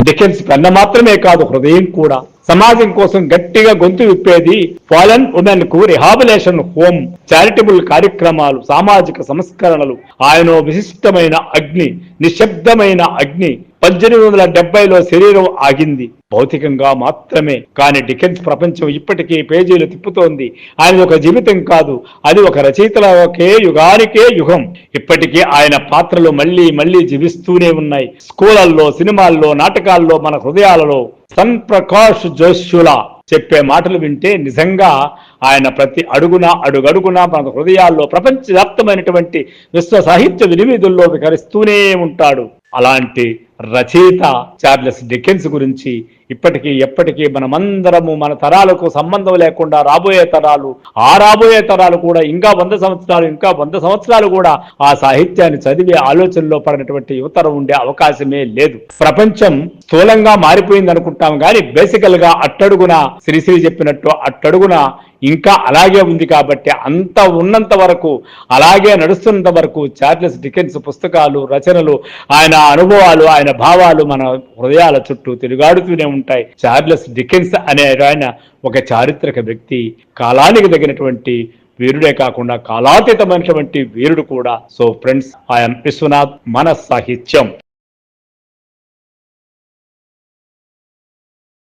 Dickens పెన్న మాత్రమే కాదు, హృదయం కూడా. సమాజం కోసం గట్టిగా గొంతు విప్పేది, ఫాలన్ ఉమెన్ కు రిహాబిలేషన్ హోమ్, చారిటబుల్ కార్యక్రమాలు, సామాజిక సంస్కరణలు. ఆయన విశిష్టమైన అగ్ని, నిశ్శబ్దమైన అగ్ని. 1870లో శరీరం ఆగింది, భౌతికంగా మాత్రమే. కానీ డికెన్స్ ప్రపంచం ఇప్పటికీ పేజీలు తిప్పుతోంది. ఆయన ఒక జీవితం కాదు, అది ఒక రచయితలకే యుగానికే యుగం. ఇప్పటికీ ఆయన పాత్రలు మళ్లీ మళ్లీ జీవిస్తూనే ఉన్నాయి, స్కూళ్లలో, సినిమాల్లో, నాటకాల్లో, మన హృదయాలలో. సన్ ప్రకాష్ జోషులా చెప్పే మాటలు వింటే నిజంగా ఆయన ప్రతి అడుగడుగునా మన హృదయాల్లో ప్రపంచవ్యాప్తమైనటువంటి విశ్వ సాహిత్య వినివిధుల్లో వికరిస్తూనే ఉంటాడు. అలాంటి రచయిత చార్లెస్ డికెన్స్ గురించి ఇప్పటికీ ఎప్పటికీ మనమందరము, మన తరాలకు సంబంధం లేకుండా రాబోయే తరాలు కూడా ఇంకా 100 సంవత్సరాలు కూడా ఆ సాహిత్యాన్ని చదివే ఆలోచనలో పడినటువంటి యువతరం ఉండే అవకాశమే లేదు. ప్రపంచం స్థూలంగా మారిపోయింది అనుకుంటాం కానీ బేసికల్ గా అట్టడుగున శ్రీశ్రీ చెప్పినట్టు అట్టడుగున ఇంకా అలాగే ఉంది. కాబట్టి అంత ఉన్నంత వరకు, అలాగే నడుస్తున్నంత వరకు చార్లెస్ డికెన్స్ పుస్తకాలు, రచనలు, ఆయన అనుభవాలు, ఆయన భావాలు మన హృదయాల చుట్టూ తిరుగాడుతూనే ఉంటాయి. చార్లెస్ డికెన్స్ అనే ఆయన ఒక చారిత్రక వ్యక్తి, కాలానికి తగినటువంటి వీరుడే కాకుండా కాలాతీతమైనటువంటి వీరుడు కూడా. సో ఫ్రెండ్స్, ఐఎమ్ విశ్వనాథ్, మన సాహిత్యం.